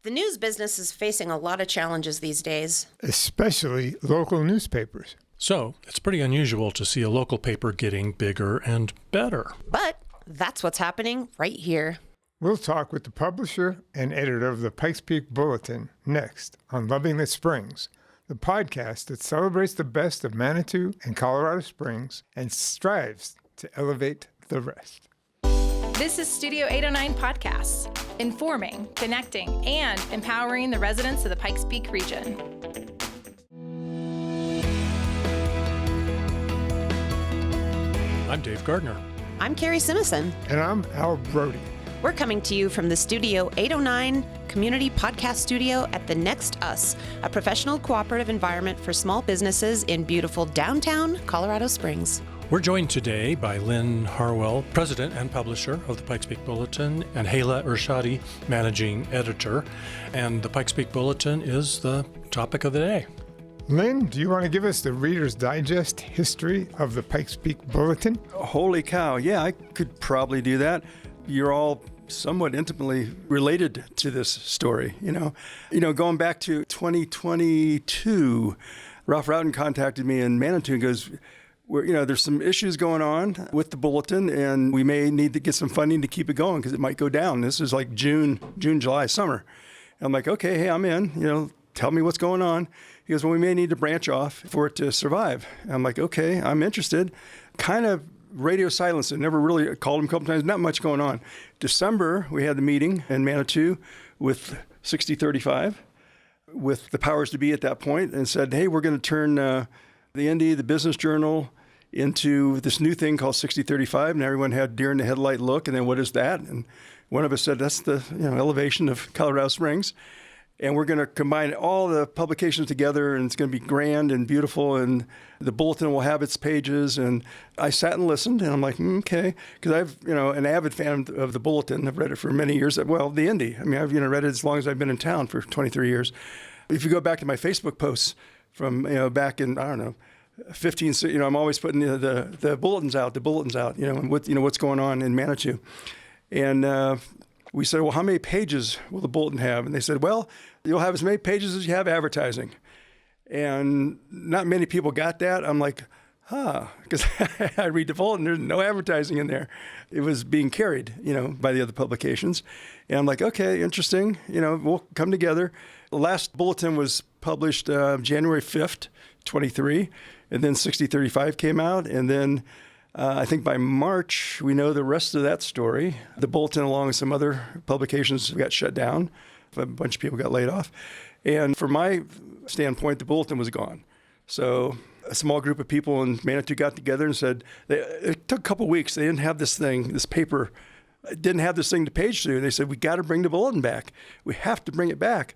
The news business is facing a lot of challenges these days. Especially local newspapers. So it's pretty unusual to see a local paper getting bigger and better. But that's what's happening right here. We'll talk with the publisher and editor of the Pikes Peak Bulletin next on Loving the Springs, the podcast that celebrates the best of Manitou and Colorado Springs and strives to elevate the rest. This is Studio 809 Podcasts, informing, connecting, and empowering the residents of the Pikes Peak region. I'm Dave Gardner. I'm Carrie Simison. And I'm Al Brody. We're coming to you from the Studio 809 Community Podcast Studio at the Next Us, a professional cooperative environment for small businesses in beautiful downtown Colorado Springs. We're joined today by Lyn Harwell, president and publisher of the Pikes Peak Bulletin, and Heila Ershadi, managing editor. And the Pikes Peak Bulletin is the topic of the day. Lyn, do you want to give us the Reader's Digest history of the Pikes Peak Bulletin? Holy cow, yeah, I could probably do that. You're all somewhat intimately related to this story, you know. Going back to 2022, Ralph Rowden contacted me in Manitou and goes, there's some issues going on with the bulletin, and we may need to get some funding to keep it going because it might go down. This is like June, July, summer. And I'm like, okay, hey, I'm in, tell me what's going on. He goes, well, we may need to branch off for it to survive. And I'm like, okay, I'm interested. Kind of radio silence. I never really called him a couple times, not much going on. December, we had the meeting in Manitou with Sixty35, with the powers to be at that point, and said, hey, we're going to turn the Indy, the Business Journal, into this new thing called 6035, and everyone had deer in the headlight look, and then what is that? And one of us said, that's the elevation of Colorado Springs. And we're going to combine all the publications together, and it's going to be grand and beautiful, and the bulletin will have its pages. And I sat and listened, and I'm like, okay, because I've, an avid fan of the bulletin. I've read it for many years. Well, the Indy. I mean, I've read it as long as I've been in town for 23 years. If you go back to my Facebook posts from back in 15. I'm always putting the bulletins out, and what's going on in Manitou, and. We said, well, how many pages will the bulletin have? And they said, well, you'll have as many pages as you have advertising. And not many people got that. I'm like, because I read the bulletin, there's no advertising in there. It was being carried, by the other publications. And I'm like, okay, interesting. We'll come together. The last bulletin was published January 5th, 23. And then 6035 came out. And then I think by March, we know the rest of that story. The Bulletin, along with some other publications, got shut down. A bunch of people got laid off. And from my standpoint, the Bulletin was gone. So a small group of people in Manitou got together and said, it took a couple of weeks. They didn't have this paper, didn't have this thing to page through. They said, we got to bring the Bulletin back. We have to bring it back.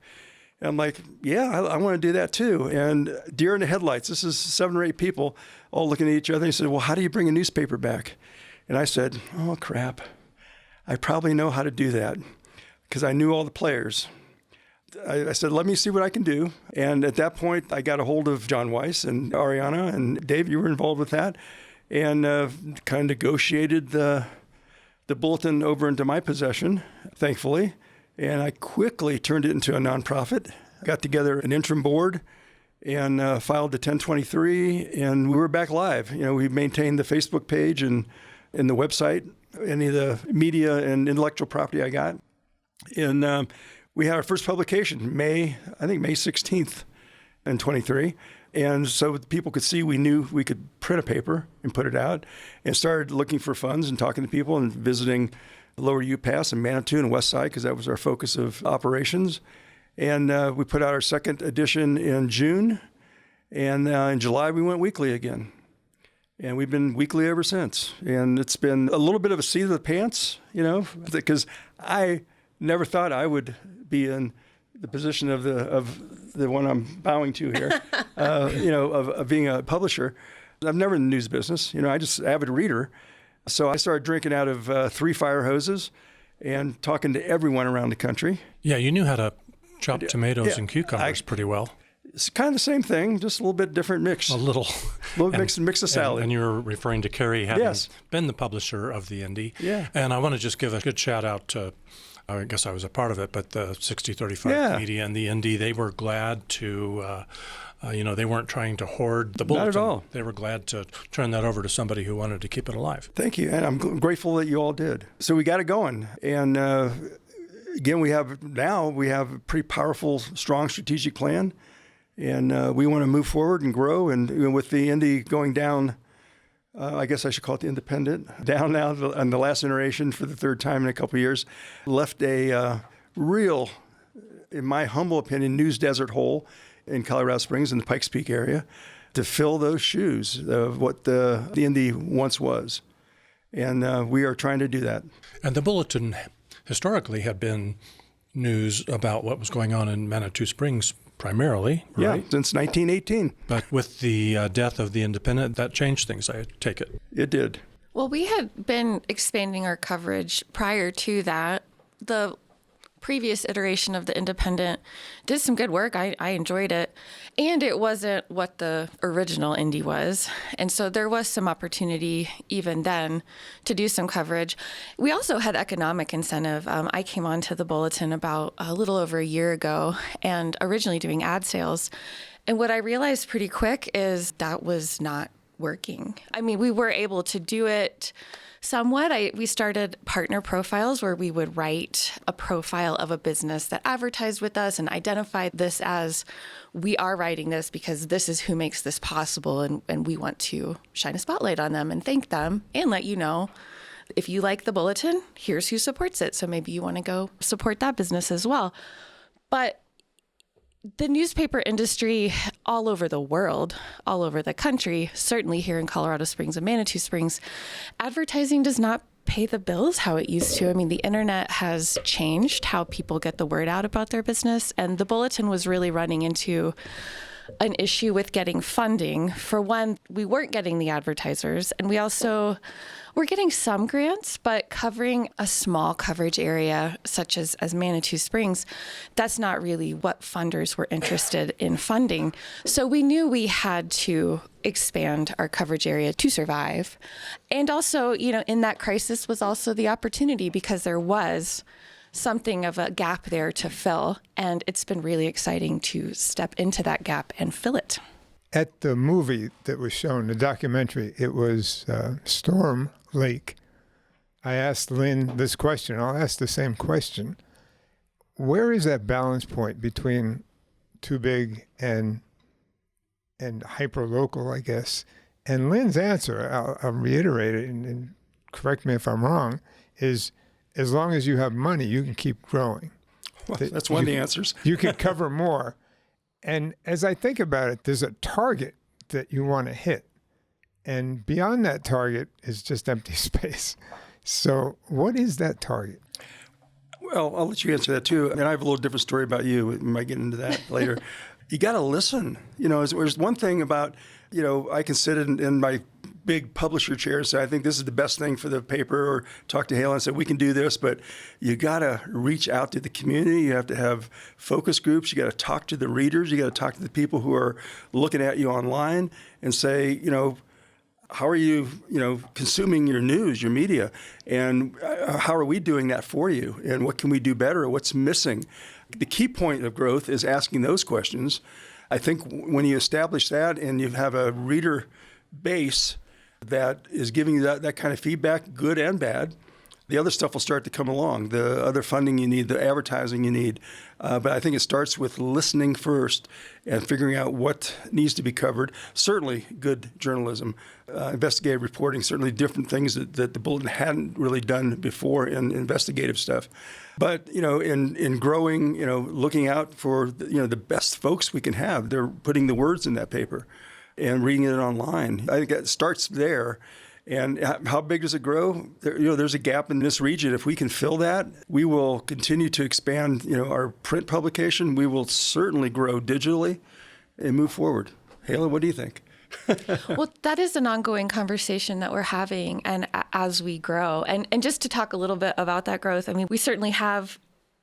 And I'm like, yeah, I want to do that too. And deer in the headlights, this is 7 or 8 people all looking at each other. He said, well, how do you bring a newspaper back? And I said, oh, crap. I probably know how to do that because I knew all the players. I said, let me see what I can do. And at that point, I got a hold of John Weiss and Ariana, and Dave, you were involved with that, and kind of negotiated the bulletin over into my possession, thankfully. And I quickly turned it into a nonprofit, got together an interim board, and filed the 1023, and we were back live. We maintained the Facebook page and the website, any of the media and intellectual property I got. And we had our first publication, May 16th in 23. And so people could see we knew we could print a paper and put it out, and started looking for funds and talking to people and visiting Lower UPass and Manitou and West Side, because that was our focus of operations. And we put out our second edition in June. And in July, we went weekly again. And we've been weekly ever since. And it's been a little bit of a seat of the pants, because I never thought I would be in the position of the one I'm bowing to here, of being a publisher. I'm never in the news business. I just avid reader. So I started drinking out of 3 fire hoses and talking to everyone around the country. Yeah, you knew how to chop tomatoes and cucumbers pretty well. It's kind of the same thing, just a little bit different mix. A little mix of salad. And you're referring to Carrie having been the publisher of the Indy. Yeah. And I want to just give a good shout out to I guess I was a part of it, but the 6035 Media and the Indy, they were glad to, they weren't trying to hoard the bulletin. Not at all. They were glad to turn that over to somebody who wanted to keep it alive. Thank you, and I'm grateful that you all did. So we got it going, and again, we have a pretty powerful, strong strategic plan, and we want to move forward and grow. And with the Indy going down, I guess I should call it the Independent, down now on the last iteration for the third time in a couple of years, left a real, in my humble opinion, news desert hole in Colorado Springs in the Pikes Peak area to fill those shoes of what the Indy once was. And we are trying to do that. And the Bulletin historically had been news about what was going on in Manitou Springs primarily, right? Yeah, since 1918. But with the death of the Independent, that changed things, I take it. It did. Well, we had been expanding our coverage prior to that. The previous iteration of the Independent did some good work. I enjoyed it. And it wasn't what the original Indy was. And so there was some opportunity even then to do some coverage. We also had economic incentive. I came onto the Bulletin about a little over a year ago and originally doing ad sales. And what I realized pretty quick is that was not working. I mean, we were able to do it somewhat. We started partner profiles where we would write a profile of a business that advertised with us and identify this as, we are writing this because this is who makes this possible, and we want to shine a spotlight on them and thank them and let you know, if you like the Bulletin, here's who supports it. So maybe you want to go support that business as well. But the newspaper industry all over the world, all over the country, certainly here in Colorado Springs and Manitou Springs, advertising does not pay the bills how it used to. I mean, the internet has changed how people get the word out about their business, and the Bulletin was really running into an issue with getting funding. For one, we weren't getting the advertisers, and we also were getting some grants, but covering a small coverage area such as Manitou Springs, that's not really what funders were interested in funding. So we knew we had to expand our coverage area to survive. And also, in that crisis was also the opportunity, because there was something of a gap there to fill. And it's been really exciting to step into that gap and fill it. At the movie that was shown, the documentary, it was Storm Lake. I asked Lyn this question. I'll ask the same question. Where is that balance point between too big and hyper-local, I guess? And Lyn's answer, I'll reiterate it and correct me if I'm wrong, is as long as you have money, you can keep growing. Well, that's one of the answers. You can cover more. And as I think about it, there's a target that you want to hit. And beyond that target is just empty space. So what is that target? Well, I'll let you answer that too. I mean, I have a little different story about you. We might get into that later. You got to listen. There's one thing about, I can sit in my big publisher chair and say, I think this is the best thing for the paper, or talk to Heila and say, we can do this, but you got to reach out to the community. You have to have focus groups. You got to talk to the readers. You got to talk to the people who are looking at you online and say, how are you, consuming your news, your media, and how are we doing that for you? And what can we do better? What's missing? The key point of growth is asking those questions. I think when you establish that and you have a reader base that is giving you that kind of feedback, good and bad, the other stuff will start to come along, the other funding you need, the advertising you need. But I think it starts with listening first and figuring out what needs to be covered. Certainly good journalism, investigative reporting, certainly different things that the Bulletin hadn't really done before in investigative stuff. But, in growing, looking out for, the best folks we can have. They're putting the words in that paper and reading it online. I think it starts there. And how big does it grow? There's a gap in this region. If we can fill that, we will continue to expand, our print publication. We will certainly grow digitally and move forward. Heila, what do you think? Well, that is an ongoing conversation that we're having, and as we grow. And just to talk a little bit about that growth, I mean, we certainly have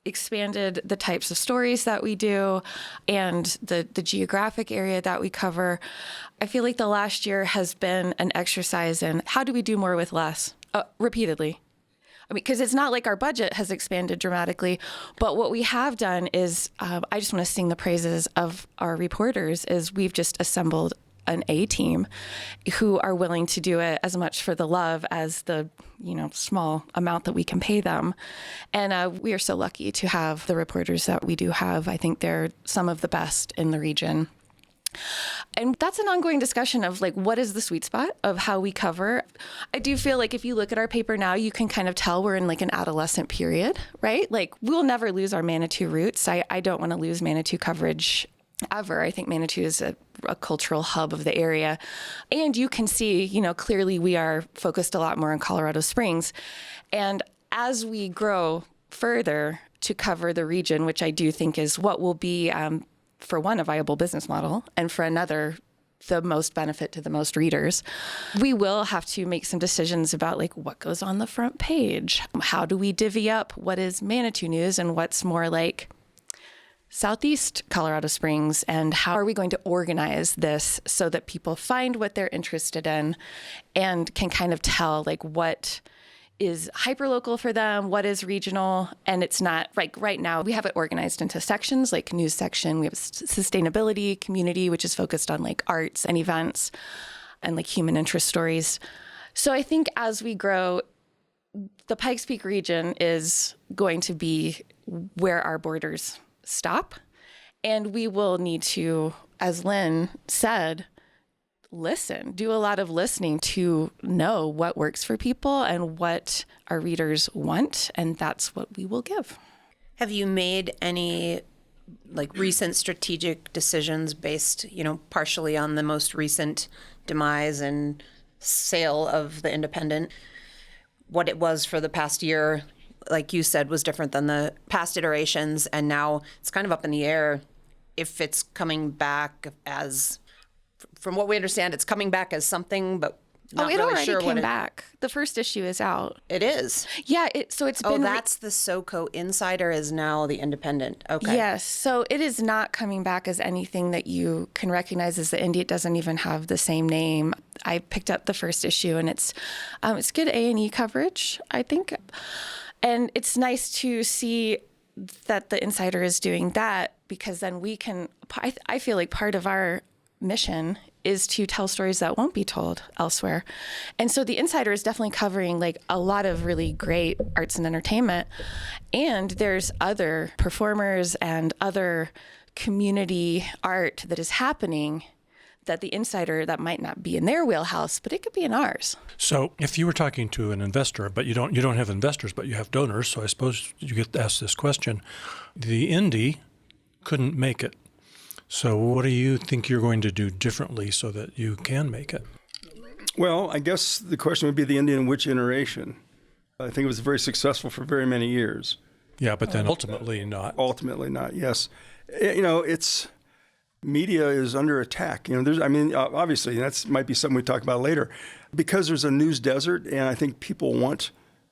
expanded the types of stories that we do and the geographic area that we cover. I feel like the last year has been an exercise in how do we do more with less, repeatedly. because it's not like our budget has expanded dramatically, but what we have done is, I just want to sing the praises of our reporters, is we've just assembled an A team who are willing to do it as much for the love as the, small amount that we can pay them. And we are so lucky to have the reporters that we do have. I think they're some of the best in the region. And that's an ongoing discussion of what is the sweet spot of how we cover. I do feel like if you look at our paper now, you can kind of tell we're in an adolescent period, right? We'll never lose our Manitou roots. I don't want to lose Manitou coverage ever. I think Manitou is a cultural hub of the area. And you can see, clearly we are focused a lot more on Colorado Springs. And as we grow further to cover the region, which I do think is what will be, for one, a viable business model, and for another, the most benefit to the most readers, we will have to make some decisions about what goes on the front page. How do we divvy up what is Manitou news and what's more Southeast Colorado Springs, and how are we going to organize this so that people find what they're interested in and can kind of tell what is hyperlocal for them, what is regional, and it's not right now we have it organized into sections, news section, we have sustainability, community, which is focused on arts and events and human interest stories. So I think as we grow, the Pikes Peak region is going to be where our borders stop, and we will need to, as Lyn said, do a lot of listening to know what works for people and what our readers want, and that's what we will give. Have you made any recent strategic decisions based, partially on the most recent demise and sale of the Independent? What it was for the past year, like you said, was different than the past iterations, and now it's kind of up in the air if it's coming back as, from what we understand, it's coming back as something, but not it really already sure came back. The first issue is out. It is? Yeah, it's been... Oh, that's the SoCo Insider is now the Independent. Okay. Yes, so it is not coming back as anything that you can recognize as the Indie. It doesn't even have the same name. I picked up the first issue, and it's good A&E coverage, I think. And it's nice to see that the Insider is doing that, because then we can, I feel like part of our mission is to tell stories that won't be told elsewhere. And so the Insider is definitely covering a lot of really great arts and entertainment. And there's other performers and other community art that is happening that the Insider, that might not be in their wheelhouse, but it could be in ours. So if you were talking to an investor, but you don't have investors, but you have donors, so I suppose you get asked this question. The Indie couldn't make it. So what do you think you're going to do differently so that you can make it? Well, I guess the question would be the Indie in which iteration? I think it was very successful for very many years. Yeah, but then ultimately not. Ultimately not, yes. It's... Media is under attack. Obviously, that might be something we talk about later, because there's a news desert, and I think people want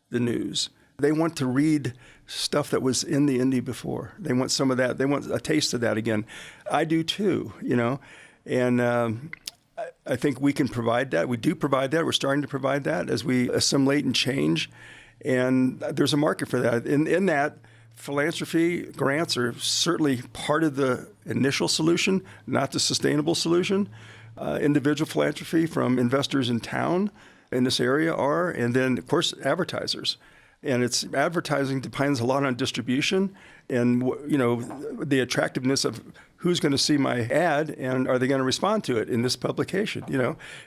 the news. They want to read stuff that was in the Indie before. They want some of that. They want a taste of that again. I do too, and I think we can provide that. We do provide that. We're starting to provide that as we assimilate and change, and there's a market for that. In that, philanthropy grants are certainly part of the initial solution, not the sustainable solution. Individual philanthropy from investors in town in this area are, and then, of course, advertisers. And advertising depends a lot on distribution and, the attractiveness of who's going to see my ad and are they going to respond to it in this publication,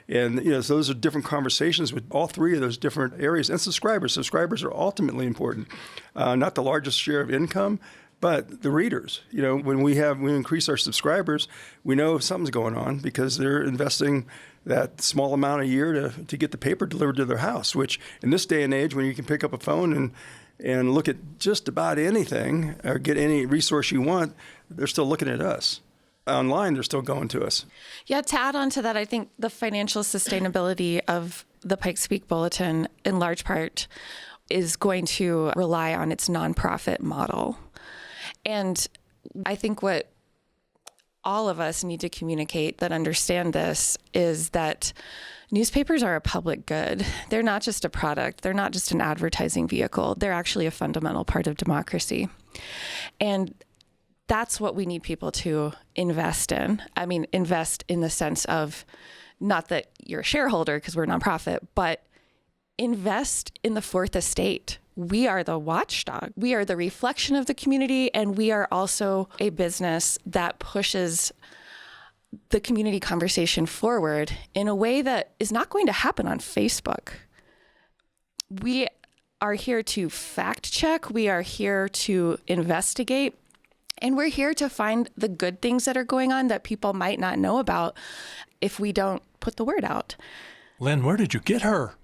And, so those are different conversations with all three of those different areas. And subscribers. Subscribers are ultimately important. Not the largest share of income, but the readers. When we increase our subscribers, we know something's going on because they're investing that small amount a year to get the paper delivered to their house, which in this day and age, when you can pick up a phone and look at just about anything or get any resource you want, they're still looking at us. Online, they're still going to us. Yeah, to add on to that, I think the financial sustainability of the Pikes Peak Bulletin, in large part, is going to rely on its nonprofit model. And I think what all of us need to communicate that understand this is that Newspapers are a public good. They're not just a product. They're not just an advertising vehicle. They're actually a fundamental part of democracy. And that's what we need people to invest in. I mean, invest in the sense of not that you're a shareholder because we're a nonprofit, but invest in the fourth estate. We are the watchdog. We are the reflection of the community, and we are also a business that pushes the community conversation forward in a way that is not going to happen on Facebook. We are here to fact check. We are here to investigate. And we're here to find the good things that are going on that people might not know about if we don't put the word out. Lyn, where did you get her?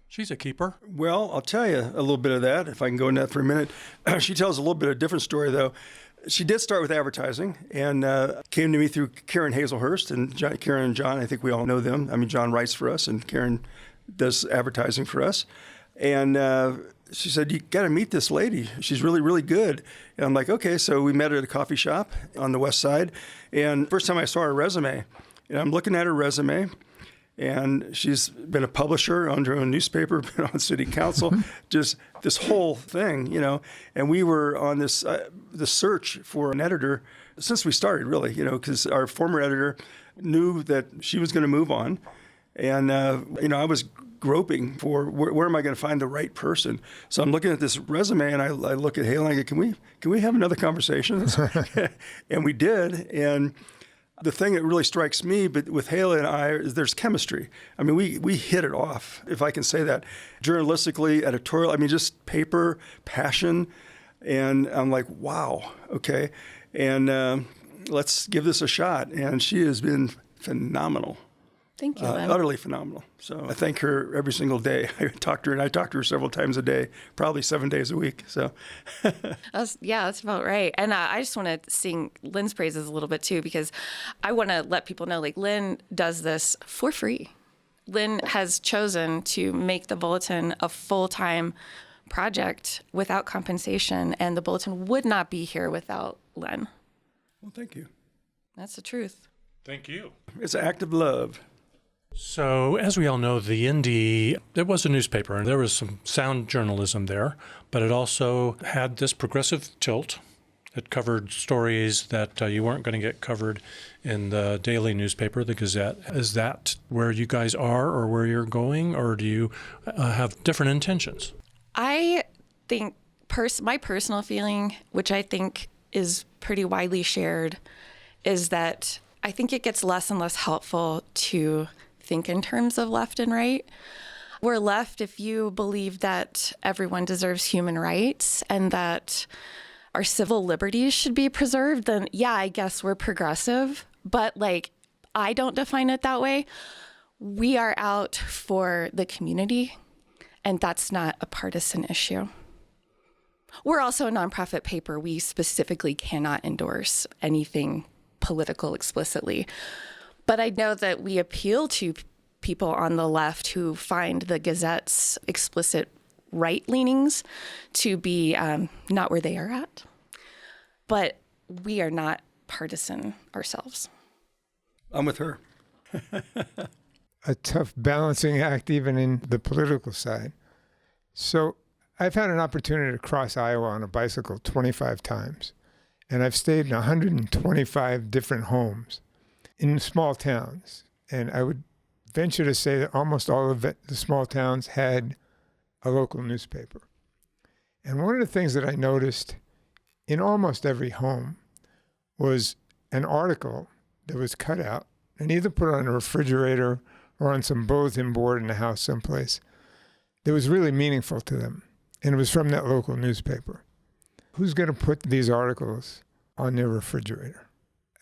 She's a keeper. Well, I'll tell you a little bit of that, if I can go into that for a minute. She tells a little bit of a different story, though. She did start with advertising and came to me through Karen Hazelhurst. And Karen and John, I think we all know them. I mean, John writes for us and Karen does advertising for us. And she said, you got to meet this lady. She's really, really good. And I'm like, okay. So we met at a coffee shop on the west side. And first time I saw her resume, and I'm looking at her resume, and she's been a publisher, owned her own newspaper, been on city council, just this whole thing, you know. And we were on this the search for an editor since we started, really, you know, because our former editor knew that she was going to move on. And, you know, I was groping for where am I going to find the right person. So I'm looking at this resume, and I look at Heila and I go, can we have another conversation? And we did. And the thing that really strikes me, but with Heila and I, is there's chemistry. I mean, we hit it off, if I can say that. Journalistically, editorial, I mean, just paper, passion. And I'm like, wow, okay. And let's give this a shot. And she has been phenomenal. Thank you, Lyn. Utterly phenomenal. So I thank her every single day. I talk to her, and I talk to her several times a day, probably 7 days a week. So, that's about right. And I just want to sing Lyn's praises a little bit too, because I want to let people know, like, Lyn does this for free. Lyn has chosen to make the Bulletin a full-time project without compensation, and the Bulletin would not be here without Lyn. well, thank you. That's the truth. Thank you. It's an act of love. So, as we all know, the Indy, it was a newspaper, and there was some sound journalism there, but it also had this progressive tilt. It covered stories that you weren't going to get covered in the daily newspaper, the Gazette. Is that where you guys are or where you're going, or do you have different intentions? I think my personal feeling, which I think is pretty widely shared, is that I think it gets less and less helpful to think in terms of left and right. We're left if you believe that everyone deserves human rights and that our civil liberties should be preserved, then yeah, I guess we're progressive. But like, I don't define it that way. We are out for the community, and that's not a partisan issue. We're also a nonprofit paper. We specifically cannot endorse anything political explicitly. But I know that we appeal to people on the left who find the Gazette's explicit right leanings to be not where they are at. But we are not partisan ourselves. I'm with her. A tough balancing act even in the political side. So I've had an opportunity to cross Iowa on a bicycle 25 times, and I've stayed in 125 different homes in small towns. And I would venture to say that almost all of the small towns had a local newspaper. And one of the things that I noticed in almost every home was an article that was cut out and either put on a refrigerator or on some bulletin board in the house someplace that was really meaningful to them. And it was from that local newspaper. Who's going to put these articles on their refrigerator?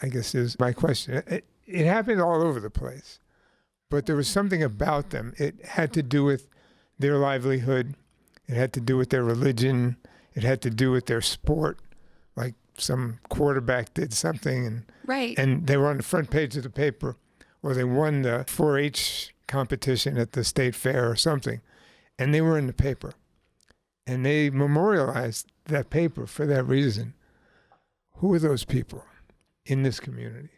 I guess is my question. It happened all over the place, but there was something about them. It had to do with their livelihood. It had to do with their religion. It had to do with their sport. Like some quarterback did something and they were on the front page of the paper, or they won the 4-H competition at the state fair or something, and they were in the paper. And they memorialized that paper for that reason. Who are those people in this community?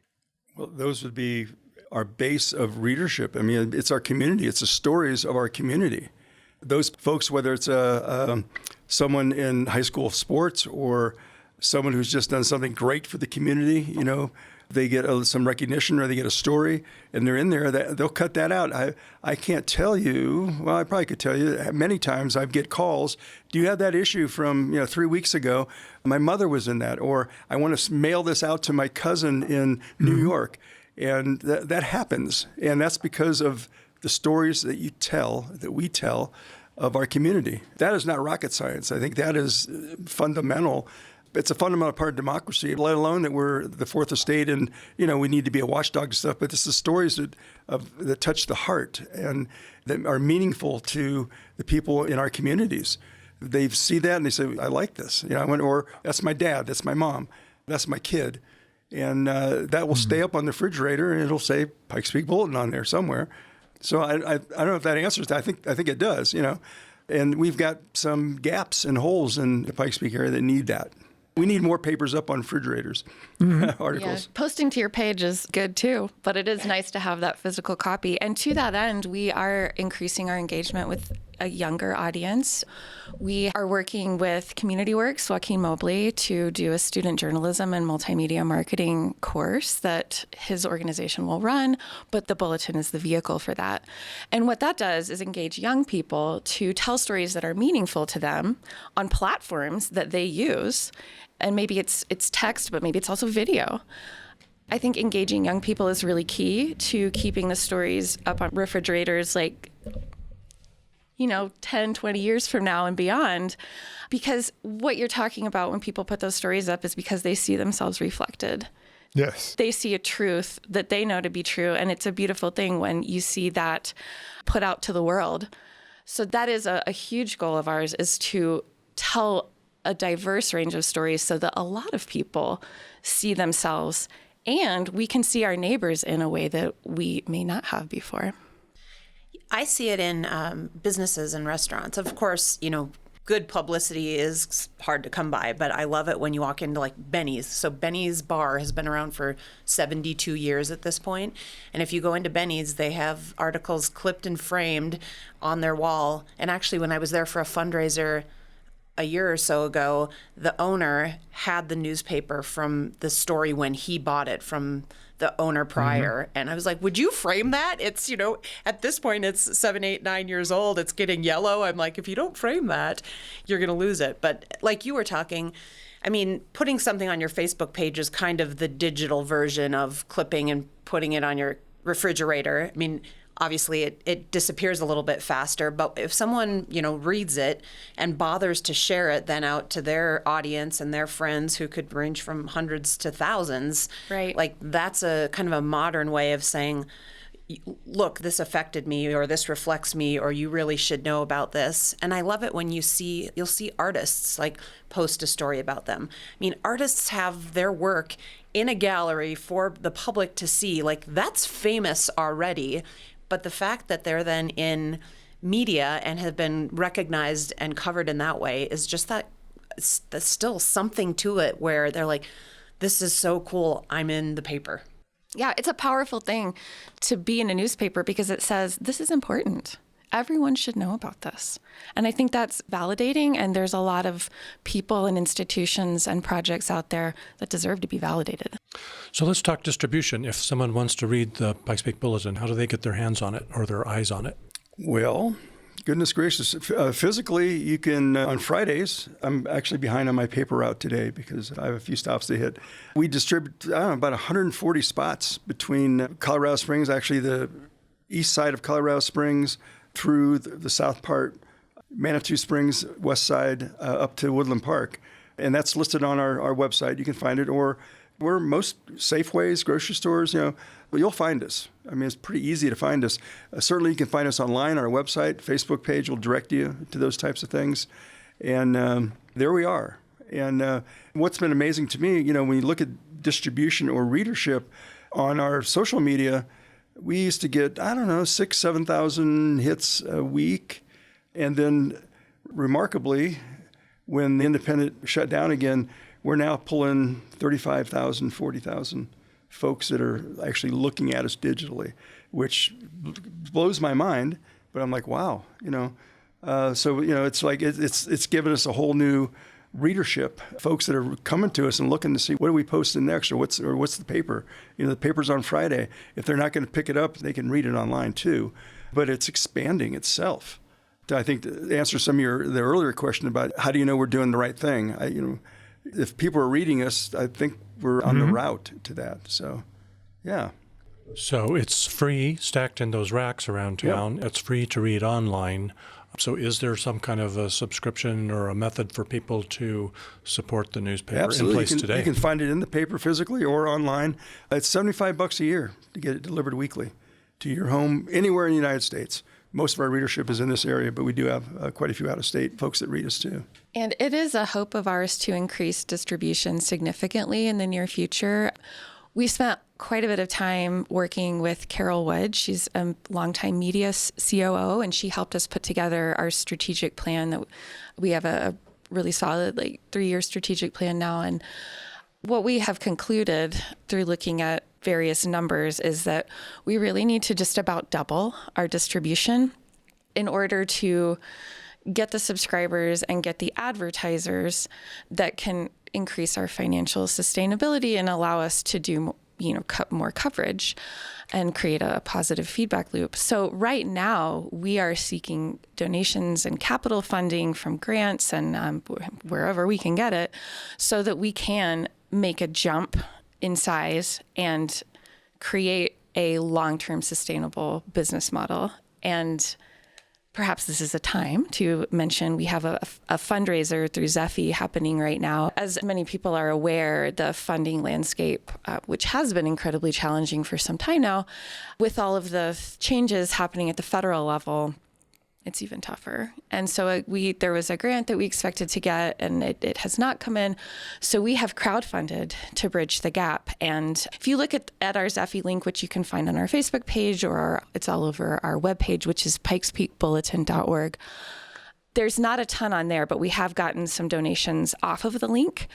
Well, those would be our base of readership. I mean, it's our community. It's the stories of our community. Those folks, whether it's someone in high school sports or someone who's just done something great for the community, they get some recognition or they get a story and they're in there, they'll cut that out. I can't tell you, well, I probably could tell you, many times I get calls, do you have that issue from 3 weeks ago? My mother was in that, or I want to mail this out to my cousin in New York. And that happens. And that's because of the stories that we tell of our community. That is not rocket science. I think that is fundamental. It's a fundamental part of democracy, let alone that we're the fourth estate and, we need to be a watchdog and stuff. But it's the stories that touch the heart and that are meaningful to the people in our communities. They see that and they say, I like this. Or that's my dad, that's my mom, that's my kid. And that will stay up on the refrigerator and it'll say Pikes Peak Bulletin on there somewhere. So I don't know if that answers that. I think it does, And we've got some gaps and holes in the Pikes Peak area that need that. We need more papers up on refrigerators, articles. Yeah, posting to your page is good too, but it is nice to have that physical copy. And to that end, we are increasing our engagement with a younger audience. We are working with CommunityWorks, Joaquin Mobley, to do a student journalism and multimedia marketing course that his organization will run, but the Bulletin is the vehicle for that. And what that does is engage young people to tell stories that are meaningful to them on platforms that they use. And maybe it's text, but maybe it's also video. I think engaging young people is really key to keeping the stories up on refrigerators 10, 20 years from now and beyond. Because what you're talking about when people put those stories up is because they see themselves reflected. Yes. They see a truth that they know to be true. And it's a beautiful thing when you see that put out to the world. So that is a huge goal of ours, is to tell a diverse range of stories so that a lot of people see themselves and we can see our neighbors in a way that we may not have before. I see it in businesses and restaurants. Of course, good publicity is hard to come by, but I love it when you walk into Benny's. So Benny's Bar has been around for 72 years at this point. And if you go into Benny's, they have articles clipped and framed on their wall. And actually, when I was there for a fundraiser a year or so ago, the owner had the newspaper from the story when he bought it from the owner prior. And I was like, would you frame that? It's, at this point, it's 7, 8, 9 years old. It's getting yellow. I'm like, if you don't frame that, you're going to lose it. But like you were talking, putting something on your Facebook page is kind of the digital version of clipping and putting it on your refrigerator. Obviously, it disappears a little bit faster, but if someone, reads it and bothers to share it then out to their audience and their friends who could range from hundreds to thousands, right? That's a kind of a modern way of saying, look, this affected me, or this reflects me, or you really should know about this. And I love it when you'll see artists post a story about them. Artists have their work in a gallery for the public to see. That's famous already. But the fact that they're then in media and have been recognized and covered in that way is just that's still something to it where they're like, this is so cool, I'm in the paper. Yeah, it's a powerful thing to be in a newspaper because it says, this is important. Everyone should know about this. And I think that's validating. And there's a lot of people and institutions and projects out there that deserve to be validated. So let's talk distribution. If someone wants to read the Pikes Peak Bulletin, how do they get their hands on it or their eyes on it? Well, goodness gracious. Physically, you can, on Fridays, I'm actually behind on my paper route today because I have a few stops to hit. We distribute, about 140 spots between Colorado Springs, actually the east side of Colorado Springs, through the south part, Manitou Springs, west side, up to Woodland Park. And that's listed on our website. You can find it. Or we're most Safeways, grocery stores, you'll find us. It's pretty easy to find us. Certainly you can find us online. Our website, Facebook page will direct you to those types of things. And there we are. And what's been amazing to me, when you look at distribution or readership on our social media, we used to get, 6,000, 7,000 hits a week. And then remarkably, when the Independent shut down again, we're now pulling 35,000, 40,000 folks that are actually looking at us digitally, which blows my mind. But I'm like, wow, So it's like it's given us a whole new readership, folks that are coming to us and looking to see what are we posting next, or what's the paper. The paper's on Friday. If they're not going to pick it up, they can read it online too. But it's expanding itself. I think to answer some of the earlier question about how do you know we're doing the right thing, if people are reading us, I think we're on the route to that. So, yeah. So it's free, stacked in those racks around town. Yep. It's free to read online. So is there some kind of a subscription or a method for people to support the newspaper Absolutely. in place today? You can find it in the paper physically or online. It's $75 a year to get it delivered weekly to your home anywhere in the United States. Most of our readership is in this area, but we do have quite a few out-of-state folks that read us too. And it is a hope of ours to increase distribution significantly in the near future. We spent quite a bit of time working with Carol Wood. She's a longtime media COO, and she helped us put together our strategic plan. That we have a really solid 3-year strategic plan now. And what we have concluded through looking at various numbers is that we really need to just about double our distribution in order to get the subscribers and get the advertisers that can increase our financial sustainability and allow us to do, more coverage and create a positive feedback loop. So right now we are seeking donations and capital funding from grants and wherever we can get it so that we can make a jump in size and create a long-term sustainable business model. And perhaps this is a time to mention we have a fundraiser through Zephy happening right now. As many people are aware, the funding landscape, which has been incredibly challenging for some time now, with all of the changes happening at the federal level, it's even tougher. And so there was a grant that we expected to get, and it has not come in. So we have crowdfunded to bridge the gap. And if you look at our Zephy link, which you can find on our Facebook page, or it's all over our webpage, which is pikespeakbulletin.org, there's not a ton on there, but we have gotten some donations off of the link,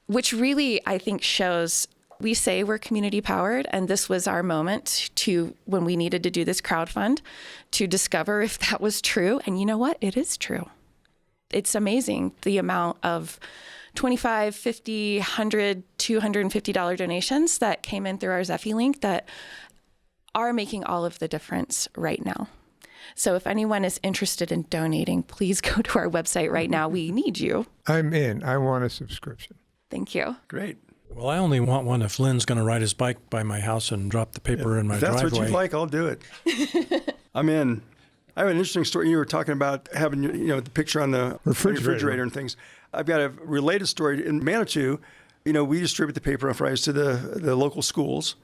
which really, I think, shows we say we're community powered, and this was our moment when we needed to do this crowdfund to discover if that was true. And you know what? It is true. It's amazing the amount of $25, $50, $100, $250 donations that came in through our Zephy link that are making all of the difference right now. So if anyone is interested in donating, please go to our website right now. We need you. I'm in. I want a subscription. Thank you. Great. Well, I only want one if Lyn's going to ride his bike by my house and drop the paper in my driveway. If that's what you'd like, I'll do it. I'm in. I have an interesting story. You were talking about having the picture on the refrigerator and things. I've got a related story. In Manitou, we distribute the paper on Fridays to the local schools.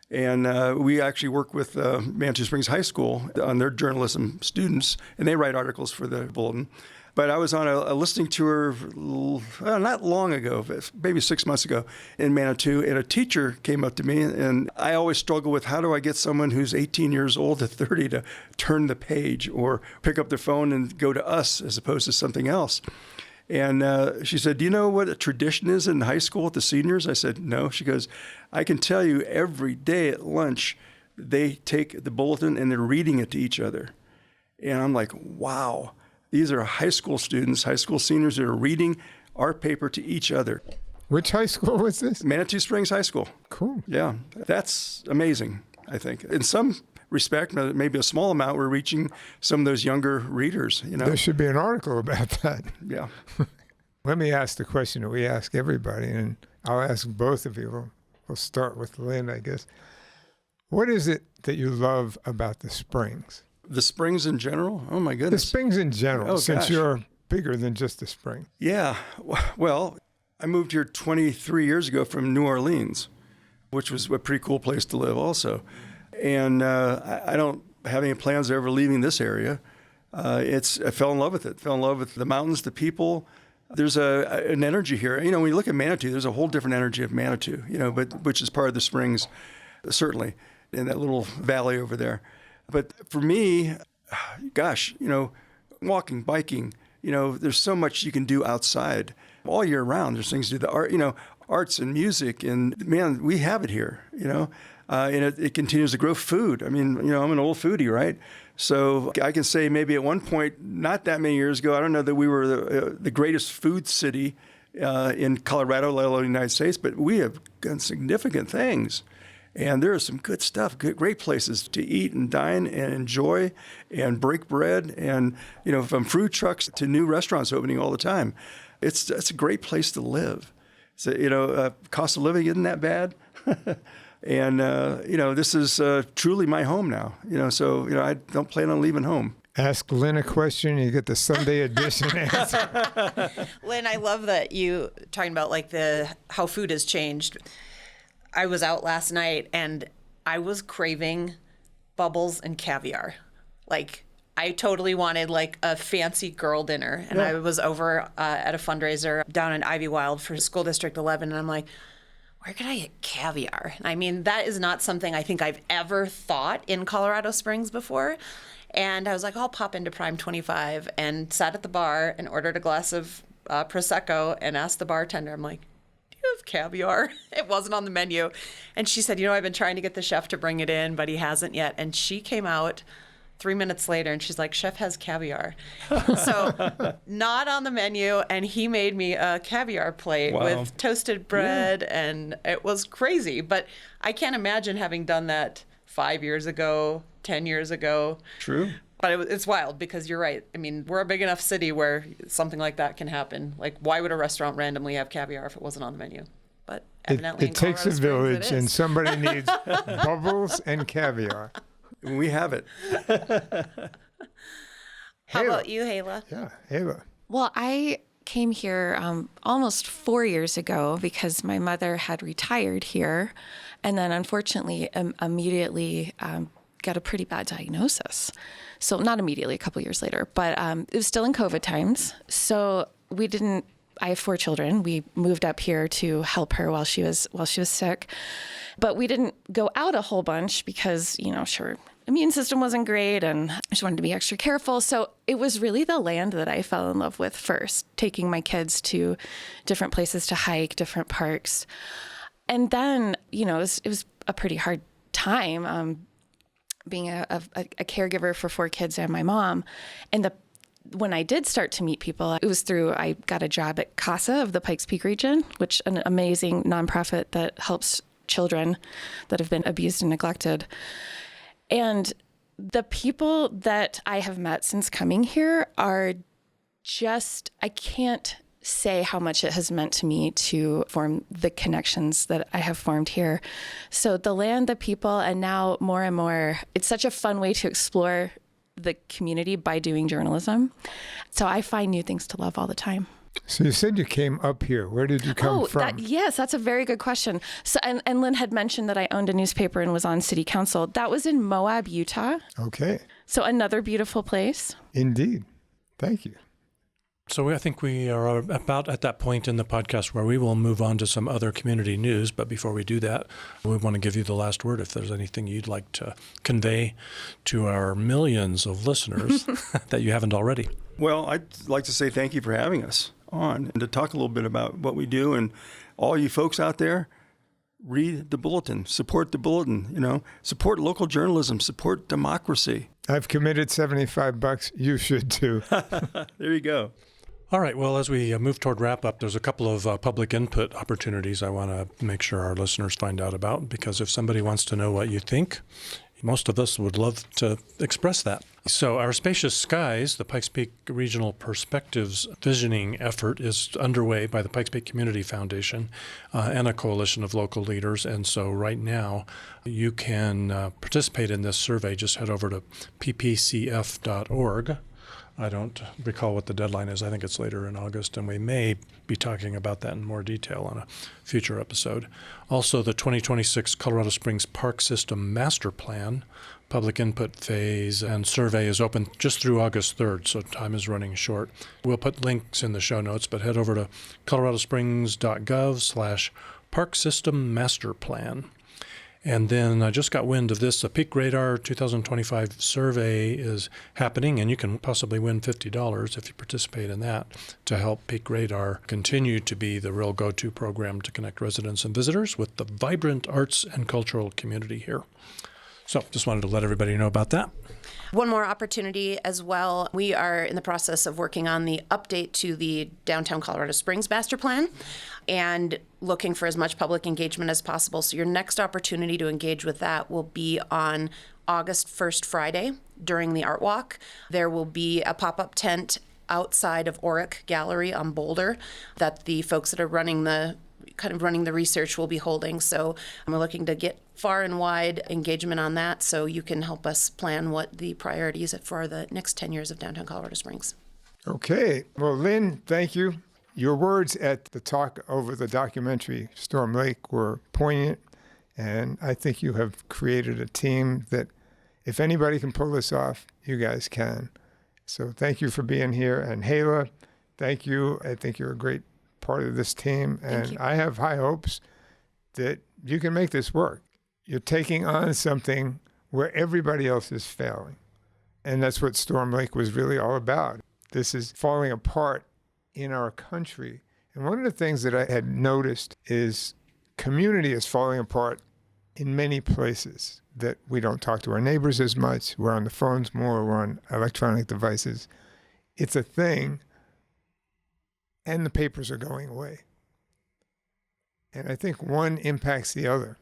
And we actually work with Manitou Springs High School on their journalism students, and they write articles for the bulletin. But I was on a listening tour not long ago, maybe 6 months ago in Manitou, and a teacher came up to me, and I always struggle with how do I get someone who's 18 years old to 30 to turn the page or pick up their phone and go to us as opposed to something else. And she said, do you know what a tradition is in high school with the seniors? I said, no. She goes, I can tell you every day at lunch, they take the bulletin and they're reading it to each other. And I'm like, wow. These are high school students, high school seniors that are reading our paper to each other. Which high school was this? Manitou Springs High School. Cool. Yeah, that's amazing, I think. In some respect, maybe a small amount, we're reaching some of those younger readers. There should be an article about that. Yeah. Let me ask the question that we ask everybody, and I'll ask both of you. We'll start with Lyn, I guess. What is it that you love about the Springs? The Springs in general? Oh, my goodness. The Springs in general, since gosh. you're bigger than just the Spring. Yeah. Well, I moved here 23 years ago from New Orleans, which was a pretty cool place to live also. And I don't have any plans of ever leaving this area. I fell in love with it. Fell in love with the mountains, the people. There's an energy here. When you look at Manitou, there's a whole different energy of Manitou, but which is part of the Springs, certainly, in that little valley over there. But for me, gosh, walking, biking, there's so much you can do outside all year round. There's things to do. arts and music. And man, we have it here, and it continues to grow food. I mean, I'm an old foodie, right? So I can say maybe at one point, not that many years ago, I don't know that we were the greatest food city in Colorado, let alone the United States, but we have done significant things. And there is some good stuff, great places to eat and dine and enjoy and break bread. And, from food trucks to new restaurants opening all the time. It's a great place to live. So, cost of living isn't that bad. And, this is truly my home now. So, I don't plan on leaving home. Ask Lyn a question, you get the Sunday edition answer. Lyn, I love that you talking about like how food has changed. I was out last night and I was craving bubbles and caviar. Like I totally wanted like a fancy girl dinner. And I was over at a fundraiser down in Ivywild for School District 11. And I'm like, where could I get caviar? I mean, that is not something I think I've ever thought in Colorado Springs before. And I was like, I'll pop into Prime 25 and sat at the bar and ordered a glass of Prosecco and asked the bartender, I'm like, of caviar. It wasn't on the menu. And she said, I've been trying to get the chef to bring it in, but he hasn't yet. And she came out 3 minutes later and she's like, chef has caviar. So not on the menu. And he made me a caviar plate with toasted bread. Yeah. And it was crazy. But I can't imagine having done that 5 years ago, 10 years ago. True. But it's wild because you're right. I mean, we're a big enough city where something like that can happen. Like, why would a restaurant randomly have caviar if it wasn't on the menu? But evidently it takes a village, and somebody needs bubbles and caviar. We have it. How about you, Heila? Yeah, Heila. Well, I came here almost 4 years ago because my mother had retired here, and then unfortunately immediately got a pretty bad diagnosis. So not immediately, a couple years later, but it was still in COVID times. So I have 4 children. We moved up here to help her while she was sick, but we didn't go out a whole bunch because, her immune system wasn't great and she wanted to be extra careful. So it was really the land that I fell in love with first, taking my kids to different places to hike, different parks. And then, it was a pretty hard time, being a caregiver for 4 kids and my mom. And when I did start to meet people, it was I got a job at CASA of the Pikes Peak region, which is an amazing nonprofit that helps children that have been abused and neglected. And the people that I have met since coming here are just, I can't say how much it has meant to me to form the connections that I have formed here. So the land, the people, and now more and more, it's such a fun way to explore the community by doing journalism. So I find new things to love all the time. So you said you came up here. Where did you come from? Yes, that's a very good question. So, and Lyn had mentioned that I owned a newspaper and was on city council. That was in Moab, Utah. Okay. So another beautiful place. Indeed. Thank you. So I think we are about at that point in the podcast where we will move on to some other community news. But before we do that, we want to give you the last word if there's anything you'd like to convey to our millions of listeners that you haven't already. Well, I'd like to say thank you for having us on and to talk a little bit about what we do. And all you folks out there, read the bulletin, support the bulletin, support local journalism, support democracy. I've committed $75. You should too. There you go. All right. Well, as we move toward wrap up, there's a couple of public input opportunities I want to make sure our listeners find out about, because if somebody wants to know what you think, most of us would love to express that. So our Spacious Skies, the Pikes Peak Regional Perspectives Visioning effort, is underway by the Pikes Peak Community Foundation and a coalition of local leaders. And so right now you can participate in this survey. Just head over to ppcf.org. I don't recall what the deadline is. I think it's later in August, and we may be talking about that in more detail on a future episode. Also, the 2026 Colorado Springs Park System Master Plan public input phase and survey is open just through August 3rd, so time is running short. We'll put links in the show notes, but head over to coloradosprings.gov/Park System Master Plan. And then I just got wind of this. The Peak Radar 2025 survey is happening, and you can possibly win $50 if you participate in that to help Peak Radar continue to be the real go-to program to connect residents and visitors with the vibrant arts and cultural community here. So just wanted to let everybody know about that. One more opportunity as well. We are in the process of working on the update to the Downtown Colorado Springs Master Plan and looking for as much public engagement as possible. So your next opportunity to engage with that will be on August 1st, Friday, during the Art Walk. There will be a pop-up tent outside of Oric Gallery on Boulder that the folks that are running the research will be holding. So we're looking to get far and wide engagement on that so you can help us plan what the priorities for the next 10 years of Downtown Colorado Springs. Okay. Well, Lyn, thank you. Your words at the talk over the documentary Storm Lake were poignant, and I think you have created a team that if anybody can pull this off, you guys can. So thank you for being here. And Heila, thank you. I think you're a great part of this team, and I have high hopes that you can make this work. You're taking on something where everybody else is failing, and that's what Storm Lake was really all about. This is falling apart in our country, and one of the things that I had noticed is community is falling apart in many places, that we don't talk to our neighbors as much, we're on the phones more, we're on electronic devices. It's a thing. And the papers are going away. And I think one impacts the other.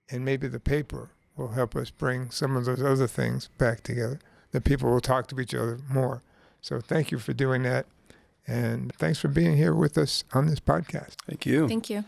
And maybe the paper will help us bring some of those other things back together, that people will talk to each other more. So thank you for doing that. And thanks for being here with us on this podcast. Thank you. Thank you.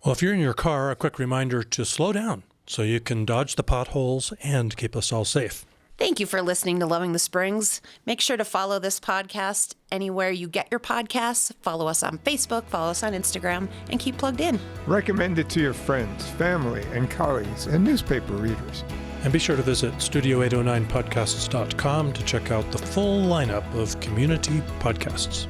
Well, if you're in your car, a quick reminder to slow down so you can dodge the potholes and keep us all safe. Thank you for listening to Loving the Springs. Make sure to follow this podcast anywhere you get your podcasts. Follow us on Facebook, follow us on Instagram, and keep plugged in. Recommend it to your friends, family, and colleagues, and newspaper readers. And be sure to visit studio809podcasts.com to check out the full lineup of community podcasts.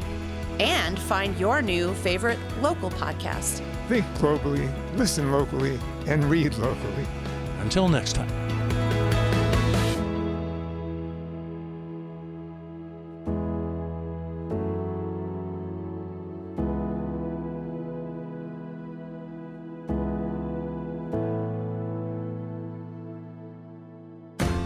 And find your new favorite local podcast. Think globally, listen locally, and read locally. Until next time.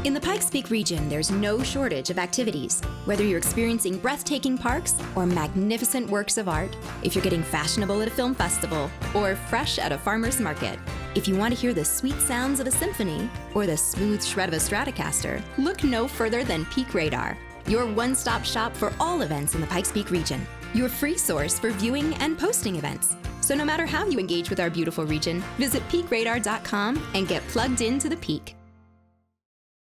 In the Pikes Peak region, there's no shortage of activities. Whether you're experiencing breathtaking parks or magnificent works of art, if you're getting fashionable at a film festival or fresh at a farmer's market, if you want to hear the sweet sounds of a symphony or the smooth shred of a Stratocaster, look no further than Peak Radar, your one-stop shop for all events in the Pikes Peak region, your free source for viewing and posting events. So no matter how you engage with our beautiful region, visit peakradar.com and get plugged into the peak.